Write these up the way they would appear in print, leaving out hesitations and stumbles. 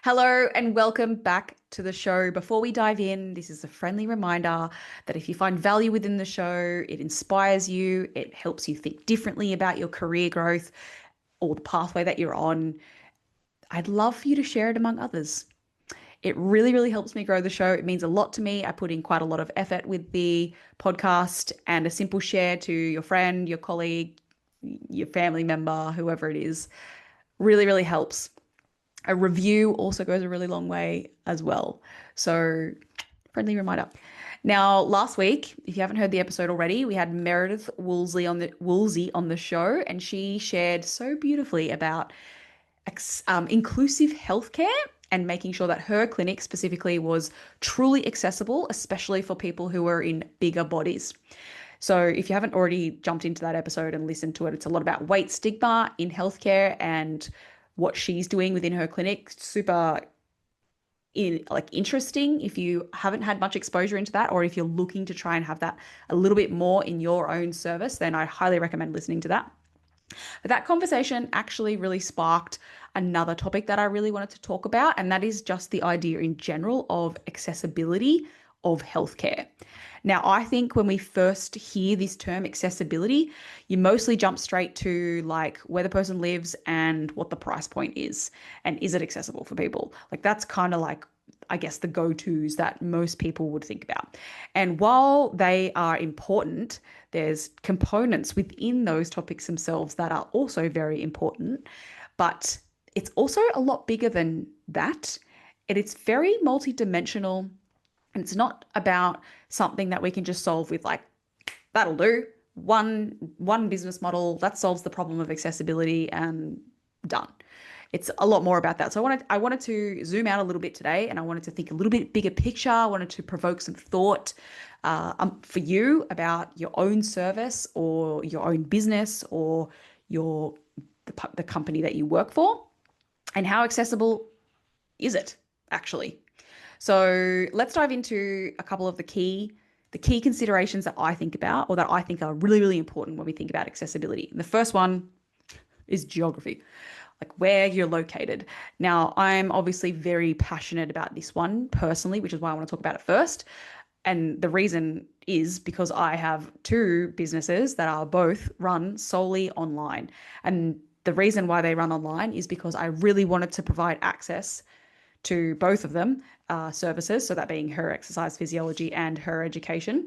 Hello and welcome back to the show. Before we dive in, this is a friendly reminder that if you find value within the show, it inspires you, it helps you think differently about your career growth or the pathway that you're on, I'd love for you to share it among others. It really, really helps me grow the show. It means a lot to me. I put in quite a lot of effort with the podcast, and a simple share to your friend, your colleague, your family member, whoever it is, really, really helps. A review also goes a really long way as well. So, friendly reminder. Now, last week, if you haven't heard the episode already, we had Meredith Woolsey on the show, and she shared so beautifully about inclusive healthcare and making sure that her clinic specifically was truly accessible, especially for people who are in bigger bodies. So, if you haven't already jumped into that episode and listened to it, it's a lot about weight stigma in healthcare and what she's doing within her clinic. Super interesting if you haven't had much exposure into that, or if you're looking to try and have that a little bit more in your own service, then I highly recommend listening to that. But that conversation actually really sparked another topic that I really wanted to talk about, and that is just the idea in general of accessibility of healthcare. Now, I think when we first hear this term accessibility, you mostly jump straight to like where the person lives and what the price point is, and is it accessible for people? Like that's kind of like, I guess, the go-tos that most people would think about. And while they are important, there's components within those topics themselves that are also very important, but it's also a lot bigger than that. And it's very multidimensional, and it's not about something that we can just solve with like, that'll do. One business model that solves the problem of accessibility and done. It's a lot more about that. So I wanted to zoom out a little bit today, and I wanted to think a little bit bigger picture. I wanted to provoke some thought for you about your own service or your own business or the company that you work for, and how accessible is it actually? So let's dive into a couple of the key considerations that I think about, or that I think are really, really important when we think about accessibility. And the first one is geography, like where you're located. Now, I'm obviously very passionate about this one personally, which is why I want to talk about it first. And the reason is because I have two businesses that are both run solely online. And the reason why they run online is because I really wanted to provide access to both of them services, so that being her exercise physiology and her education,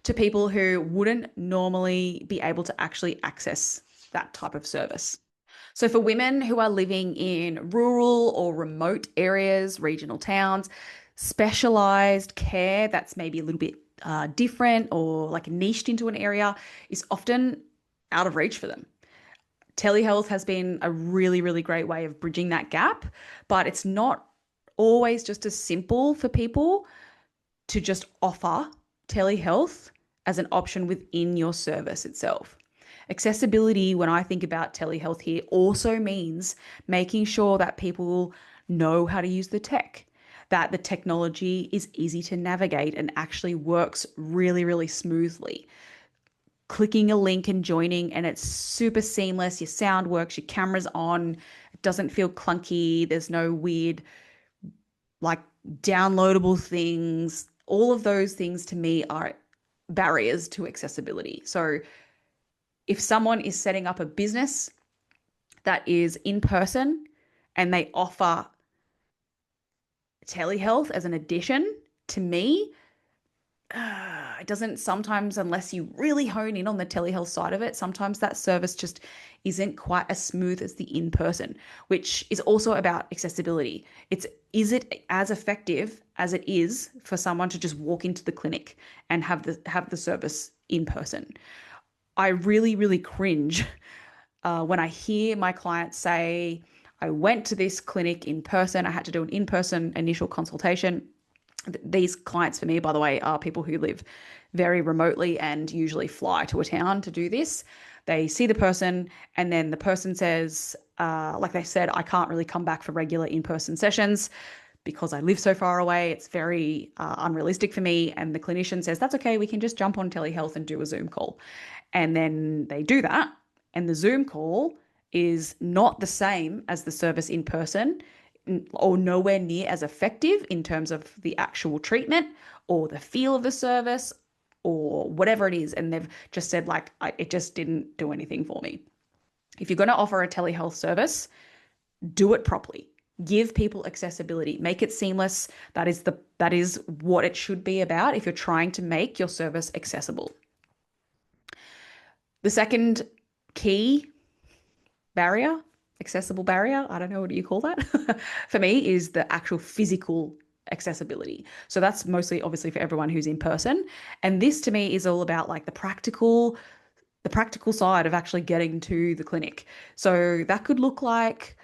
to people who wouldn't normally be able to actually access that type of service. So, for women who are living in rural or remote areas, regional towns, specialized care that's maybe a little bit different or like niched into an area is often out of reach for them. Telehealth has been a really, really great way of bridging that gap, but it's not always just as simple for people to just offer telehealth as an option within your service itself. Accessibility, when I think about telehealth here, also means making sure that people know how to use the tech, that the technology is easy to navigate and actually works really, really smoothly. Clicking a link and joining, and it's super seamless. Your sound works, your camera's on, it doesn't feel clunky, there's no weird like downloadable things. All of those things to me are barriers to accessibility. So if someone is setting up a business that is in person and they offer telehealth as an addition, to me, it doesn't sometimes, unless you really hone in on the telehealth side of it, sometimes that service just isn't quite as smooth as the in-person, which is also about accessibility. Is it as effective as it is for someone to just walk into the clinic and have the service in person? I really, really cringe when I hear my clients say, I went to this clinic in person, I had to do an in-person initial consultation. These clients for me, by the way, are people who live very remotely and usually fly to a town to do this. They see the person, and then the person says, like they said, I can't really come back for regular in-person sessions because I live so far away. It's very unrealistic for me. And the clinician says, that's okay, we can just jump on telehealth and do a Zoom call. And then they do that, and the Zoom call is not the same as the service in person. or nowhere near as effective in terms of the actual treatment or the feel of the service or whatever it is. And they've just said, like, it just didn't do anything for me. If you're going to offer a telehealth service, do it properly. Give people accessibility. Make it seamless. That is what it should be about if you're trying to make your service accessible. The second key barrier, accessible barrier, I don't know, what do you call that? For me, is the actual physical accessibility. So that's mostly obviously for everyone who's in person. And this to me is all about like the practical side of actually getting to the clinic. So that could look like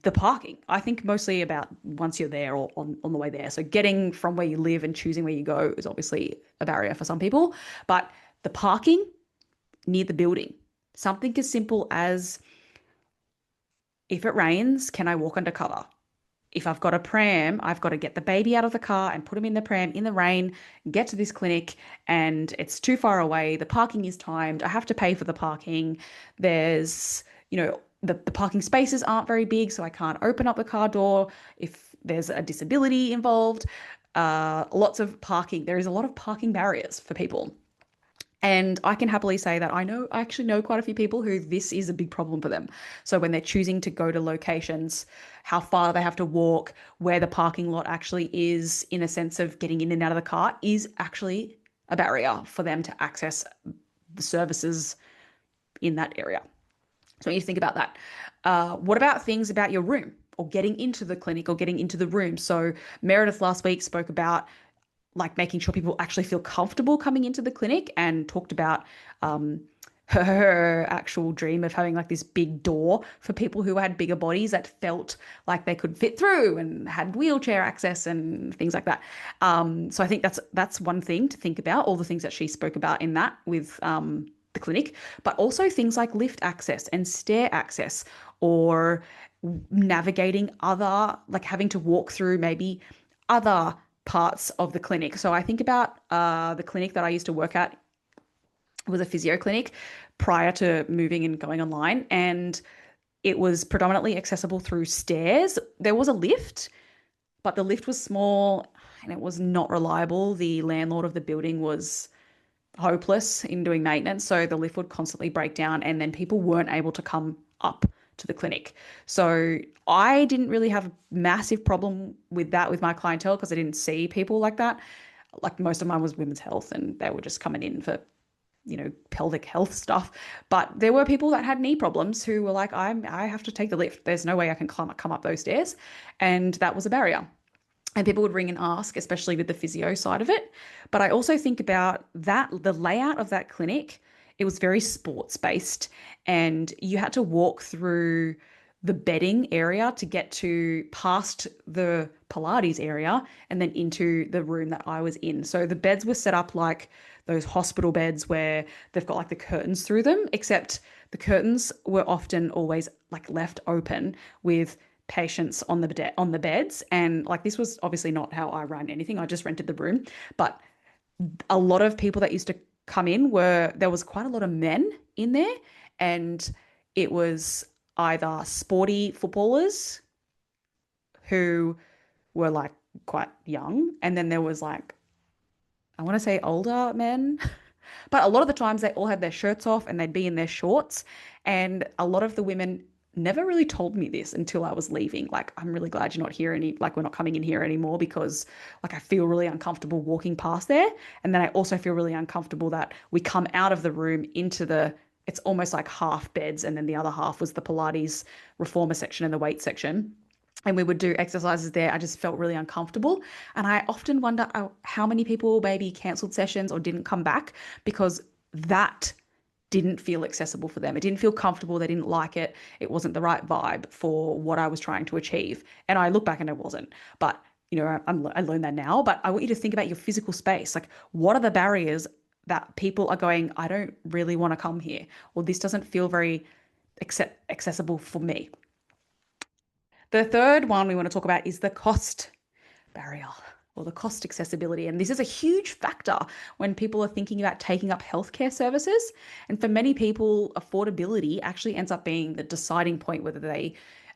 the parking. I think mostly about once you're there or on the way there. So getting from where you live and choosing where you go is obviously a barrier for some people. But the parking near the building, something as simple as, if it rains, can I walk under cover? If I've got a pram, I've got to get the baby out of the car and put him in the pram in the rain, get to this clinic, and it's too far away. The parking is timed. I have to pay for the parking. There's, the parking spaces aren't very big, so I can't open up the car door if there's a disability involved. Lots of parking. There is a lot of parking barriers for people. And I can happily say that I actually know quite a few people who this is a big problem for them. So when they're choosing to go to locations, how far they have to walk, where the parking lot actually is, in a sense of getting in and out of the car, is actually a barrier for them to access the services in that area. So you think about that. What about things about your room or getting into the clinic or getting into the room? So Meredith last week spoke about like making sure people actually feel comfortable coming into the clinic, and talked about her actual dream of having like this big door for people who had bigger bodies that felt like they could fit through and had wheelchair access and things like that. So I think that's one thing to think about, all the things that she spoke about in that with the clinic, but also things like lift access and stair access, or navigating other, like having to walk through maybe other parts of the clinic. So I think about the clinic that I used to work at was a physio clinic prior to moving and going online, and it was predominantly accessible through stairs. There was a lift, but the lift was small and it was not reliable. The landlord of the building was hopeless in doing maintenance, so the lift would constantly break down, and then people weren't able to come up to the clinic. So I didn't really have a massive problem with that with my clientele, because I didn't see people like that. Like most of mine was women's health, and they were just coming in for pelvic health stuff. But there were people that had knee problems who were like, I have to take the lift. There's no way I can come up those stairs. And that was a barrier. And people would ring and ask, especially with the physio side of it. But I also think about that, the layout of that clinic, it was very sports based, and you had to walk through the bedding area to get to past the Pilates area and then into the room that I was in. So the beds were set up like those hospital beds where they've got like the curtains through them, except the curtains were often always like left open with patients on the beds. And like, this was obviously not how I ran anything. I just rented the room. But a lot of people that used to come in there was quite a lot of men in there, and it was either sporty footballers who were like quite young, and then there was like, I want to say older men, but a lot of the times they all had their shirts off and they'd be in their shorts. And a lot of the women never really told me this until I was leaving. Like, I'm really glad you're not here like we're not coming in here anymore, because like I feel really uncomfortable walking past there. And then I also feel really uncomfortable that we come out of the room into it's almost like half beds, and then the other half was the Pilates reformer section and the weight section. And we would do exercises there. I just felt really uncomfortable. And I often wonder how many people maybe cancelled sessions or didn't come back because that didn't feel accessible for them. It didn't feel comfortable. They didn't like it. It wasn't the right vibe for what I was trying to achieve. And I look back and it wasn't. But, I learned that now. But I want you to think about your physical space. Like, what are the barriers that people are going, I don't really want to come here, or this doesn't feel very accessible for me. The third one we want to talk about is the cost barrier, or the cost accessibility. And this is a huge factor when people are thinking about taking up healthcare services. And for many people, affordability actually ends up being the deciding point whether they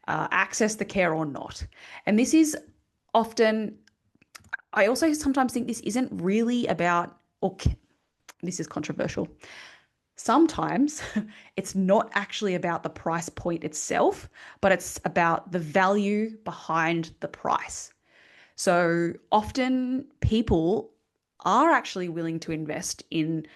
access the care or not. And this is often, I also sometimes think this isn't really about, this is controversial. Sometimes it's not actually about the price point itself, but it's about the value behind the price. So often people are actually willing to invest in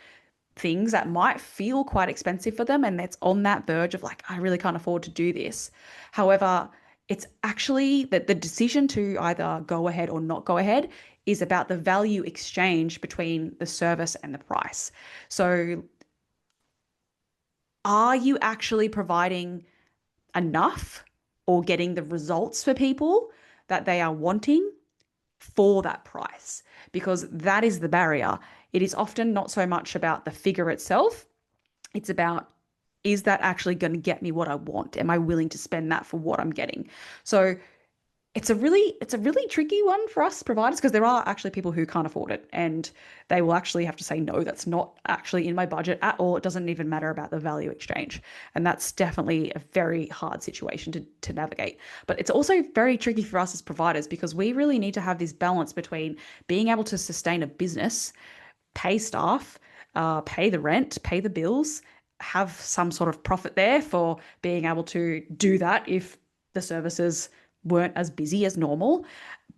things that might feel quite expensive for them, and that's on that verge of like, I really can't afford to do this. However, it's actually that the decision to either go ahead or not go ahead is about the value exchange between the service and the price. So are you actually providing enough or getting the results for people that they are wanting for that price? Because that is the barrier. It is often not so much about the figure itself. It's about, is that actually going to get me what I want? Am I willing to spend that for what I'm getting? So it's a really tricky one for us providers, because there are actually people who can't afford it and they will actually have to say, no, that's not actually in my budget at all. It doesn't even matter about the value exchange. And that's definitely a very hard situation to navigate. But it's also very tricky for us as providers, because we really need to have this balance between being able to sustain a business, pay staff, pay the rent, pay the bills, have some sort of profit there for being able to do that if the services weren't as busy as normal,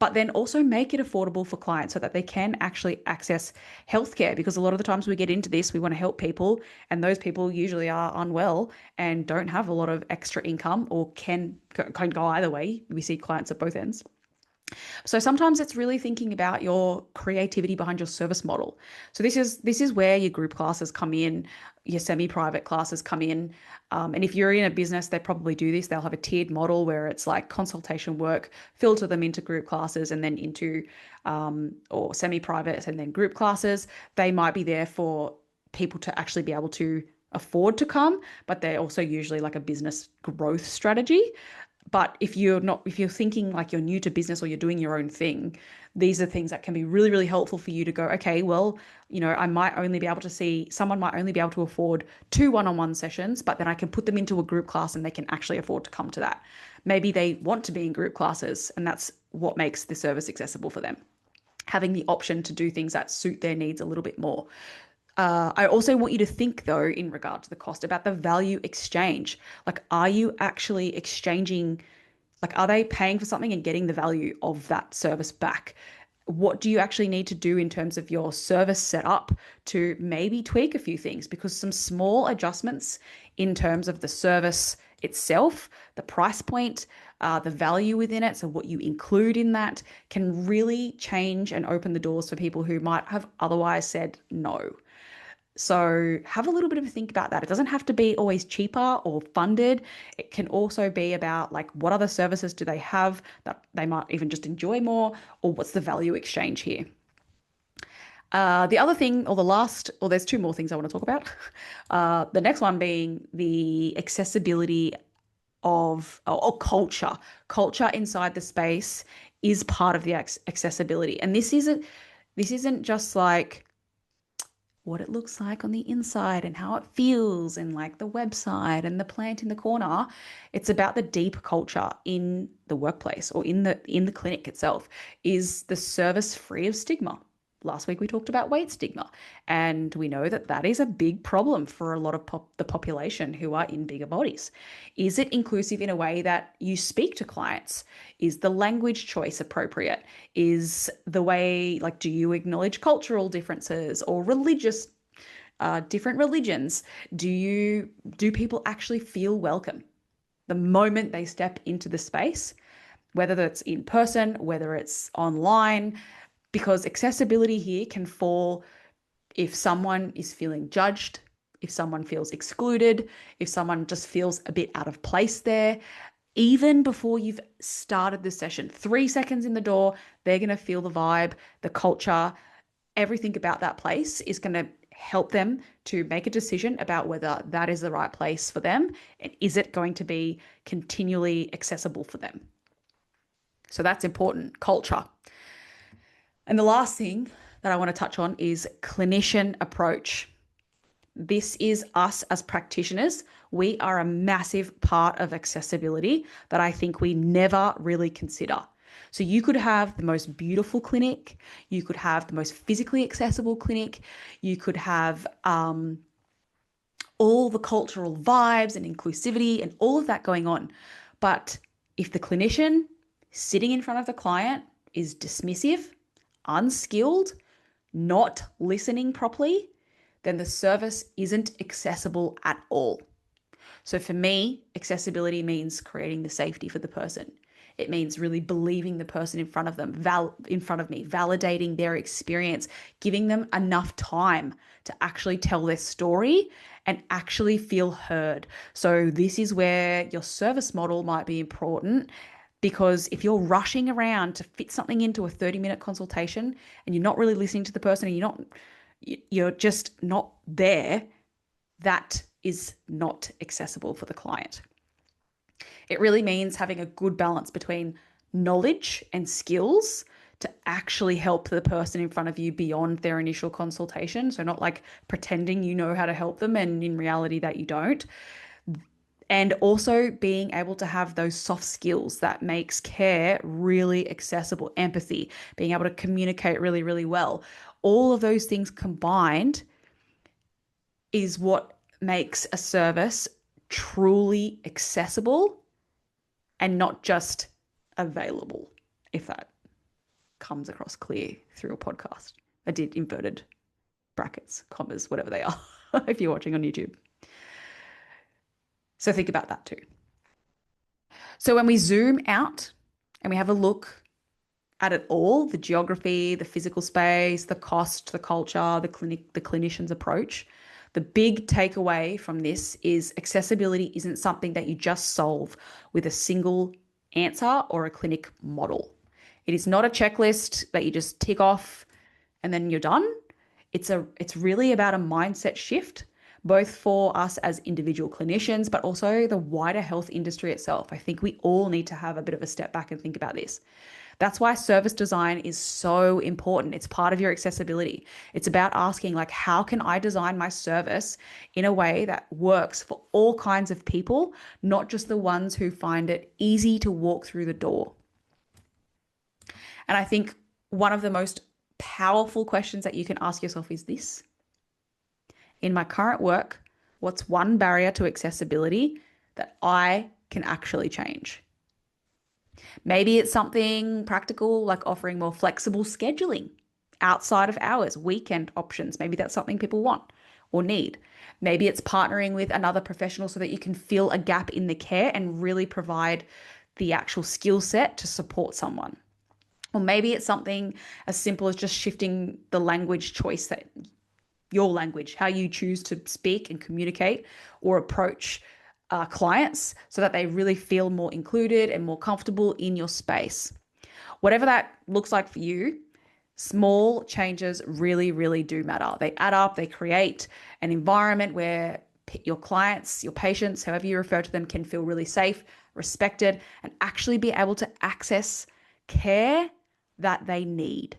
but then also make it affordable for clients so that they can actually access healthcare. Because a lot of the times we get into this, we want to help people, and those people usually are unwell and don't have a lot of extra income, or can go either way. We see clients at both ends. So sometimes it's really thinking about your creativity behind your service model. So this is where your group classes come in, your semi-private classes come in. And if you're in a business, they probably do this. They'll have a tiered model where it's like consultation work, filter them into group classes and then into or semi-private and then group classes. They might be there for people to actually be able to afford to come, but they're also usually like a business growth strategy. But if you're thinking like you're new to business or you're doing your own thing, these are things that can be really, really helpful for you to go, okay, well, someone might only be able to afford 2 one-on-one sessions, but then I can put them into a group class and they can actually afford to come to that. Maybe they want to be in group classes, and that's what makes the service accessible for them, having the option to do things that suit their needs a little bit more. I also want you to think, though, in regard to the cost, about the value exchange. Like, are you actually exchanging, like, are they paying for something and getting the value of that service back? What do you actually need to do in terms of your service setup to maybe tweak a few things? Because some small adjustments in terms of the service itself, the price point, the value within it, so what you include in that, can really change and open the doors for people who might have otherwise said no. So have a little bit of a think about that. It doesn't have to be always cheaper or funded. It can also be about like, what other services do they have that they might even just enjoy more, or what's the value exchange here? The other thing, or the last, or there's two more things I want to talk about. The next one being the accessibility of or culture. Culture inside the space is part of the accessibility, and this isn't just like what it looks like on the inside and how it feels and like the website and the plant in the corner. It's about the deep culture in the workplace or in the clinic itself. Is the service free of stigma? Last week we talked about weight stigma, and we know that that is a big problem for a lot of the population who are in bigger bodies. Is it inclusive in a way that you speak to clients? Is the language choice appropriate? Is the way, like, do you acknowledge cultural differences or different religions? Do people actually feel welcome the moment they step into the space, whether that's in person, whether it's online? Because accessibility here can fall if someone is feeling judged, if someone feels excluded, if someone just feels a bit out of place there. Even before you've started the session, 3 seconds in the door, they're going to feel the vibe, the culture, everything about that place is going to help them to make a decision about whether that is the right place for them, and is it going to be continually accessible for them. So that's important, culture. And the last thing that I want to touch on is clinician approach. this is us as practitioners. We are a massive part of accessibility that I think we never really consider. So you could have the most beautiful clinic, you could have the most physically accessible clinic, you could have all the cultural vibes and inclusivity and all of that going on. But if the clinician sitting in front of the client is dismissive, unskilled, not listening properly, then the service isn't accessible at all. So for me, accessibility means creating the safety for the person. It means really believing the person in front of them, in front of me, validating their experience, giving them enough time to actually tell their story and actually feel heard. So this is where your service model might be important, because if you're rushing around to fit something into a 30-minute consultation and you're not really listening to the person and you're just not there, that is not accessible for the client. It really means having a good balance between knowledge and skills to actually help the person in front of you beyond their initial consultation. So not like pretending you know how to help them and in reality that you don't. And also being able to have those soft skills that makes care really accessible, empathy, being able to communicate really, really well. All of those things combined is what makes a service truly accessible and not just available, if that comes across clear through a podcast. I did inverted brackets, commas, whatever they are, if you're watching on YouTube. So think about that too. So when we zoom out and we have a look at it all, the geography, the physical space, the cost, the culture, the clinic, the clinician's approach, the big takeaway from this is accessibility isn't something that you just solve with a single answer or a clinic model. It is not a checklist that you just tick off and then you're done. It's really about a mindset shift, both for us as individual clinicians, but also the wider health industry itself. I think we all need to have a bit of a step back and think about this. That's why service design is so important. It's part of your accessibility. It's about asking, like, how can I design my service in a way that works for all kinds of people, not just the ones who find it easy to walk through the door? And I think one of the most powerful questions that you can ask yourself is this: in my current work, what's one barrier to accessibility that I can actually change? Maybe it's something practical like offering more flexible scheduling outside of hours, weekend options. Maybe that's something people want or need. Maybe it's partnering with another professional so that you can fill a gap in the care and really provide the actual skill set to support someone. Or maybe it's something as simple as just shifting the language choice, that your language, how you choose to speak and communicate or approach clients, so that they really feel more included and more comfortable in your space. Whatever that looks like for you, small changes really, really do matter. They add up, they create an environment where your clients, your patients, however you refer to them, can feel really safe, respected, and actually be able to access care that they need.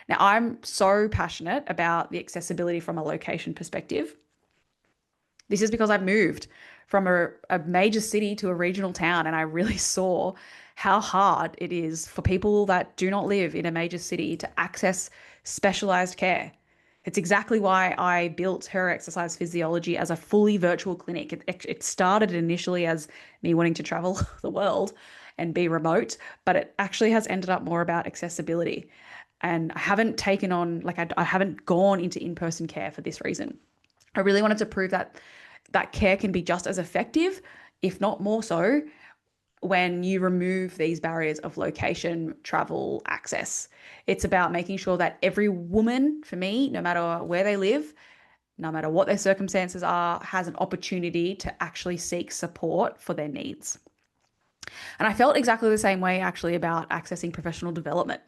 Now, I'm so passionate about the accessibility from a location perspective. This is because I moved from a major city to a regional town, and I really saw how hard it is for people that do not live in a major city to access specialized care. It's exactly why I built Her Exercise Physiology as a fully virtual clinic. It started initially as me wanting to travel the world and be remote, but it actually has ended up more about accessibility. And I haven't taken on, I haven't gone into in-person care for this reason. I really wanted to prove that care can be just as effective, if not more so, when you remove these barriers of location, travel, access. It's about making sure that every woman, for me, no matter where they live, no matter what their circumstances are, has an opportunity to actually seek support for their needs. And I felt exactly the same way actually about accessing professional development.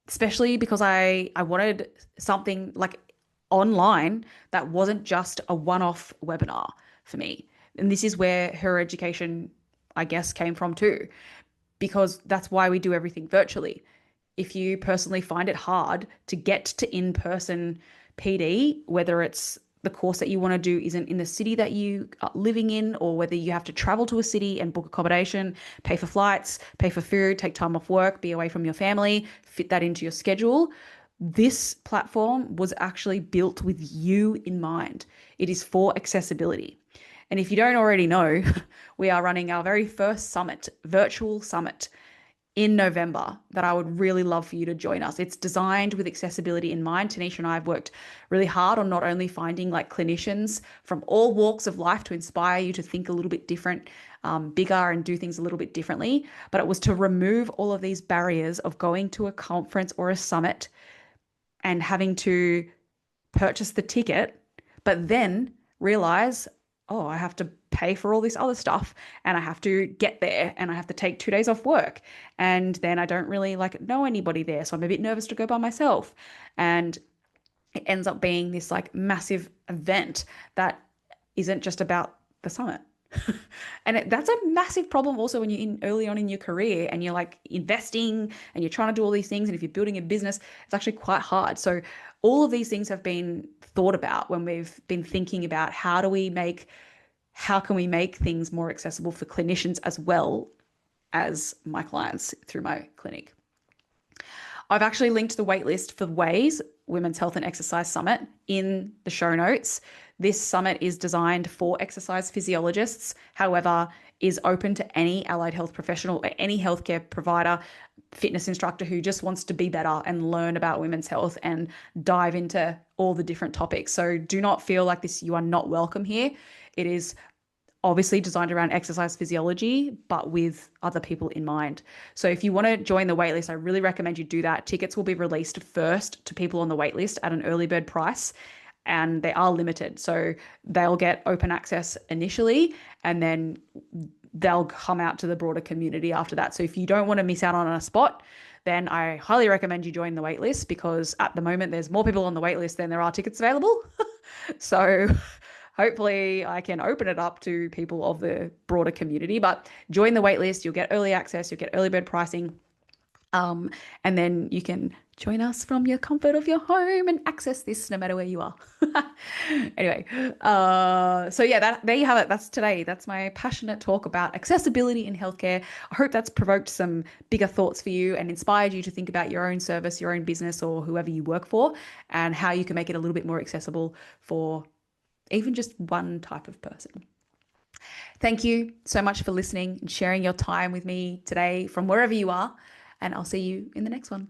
Especially because I wanted something like online that wasn't just a one-off webinar for me. And this is where Her Education, I guess, came from too, because that's why we do everything virtually. if you personally find it hard to get to in-person PD, whether it's the course that you want to do isn't in the city that you are living in, or whether you have to travel to a city and book accommodation, pay for flights, pay for food, take time off work, be away from your family, fit that into your schedule. This platform was actually built with you in mind. It is for accessibility. And if you don't already know, we are running our very first summit, virtual summit, in November that I would really love for you to join us. It's designed with accessibility in mind. Tanisha and I have worked really hard on not only finding like clinicians from all walks of life to inspire you to think a little bit different, bigger, and do things a little bit differently, but it was to remove all of these barriers of going to a conference or a summit and having to purchase the ticket, but then realize, oh, I have to pay for all this other stuff and I have to get there and I have to take 2 days off work. And then I don't really like know anybody there. So I'm a bit nervous to go by myself. And it ends up being this like massive event that isn't just about the summit. And that's a massive problem also when you're in early on in your career and you're like investing and you're trying to do all these things. And if you're building a business, it's actually quite hard. So all of these things have been thought about when we've been thinking about how can we make things more accessible for clinicians as well as my clients through my clinic. I've actually linked the waitlist for WAYS, Women's Health and Exercise Summit, in the show notes. This summit is designed for exercise physiologists, however, is open to any allied health professional or any healthcare provider, fitness instructor who just wants to be better and learn about women's health and dive into all the different topics. So do not feel like you are not welcome here. It is obviously designed around exercise physiology, but with other people in mind. So if you want to join the waitlist, I really recommend you do that. Tickets will be released first to people on the waitlist at an early bird price, and they are limited. So they'll get open access initially, and then they'll come out to the broader community after that. So if you don't want to miss out on a spot, then I highly recommend you join the waitlist, because at the moment there's more people on the waitlist than there are tickets available. So hopefully I can open it up to people of the broader community, but join the waitlist. You'll get early access, you'll get early bird pricing. And then you can join us from your comfort of your home and access this no matter where you are. Anyway, so yeah, there you have it. That's today. That's my passionate talk about accessibility in healthcare. I hope that's provoked some bigger thoughts for you and inspired you to think about your own service, your own business, or whoever you work for, and how you can make it a little bit more accessible for even just one type of person. Thank you so much for listening and sharing your time with me today from wherever you are, and I'll see you in the next one.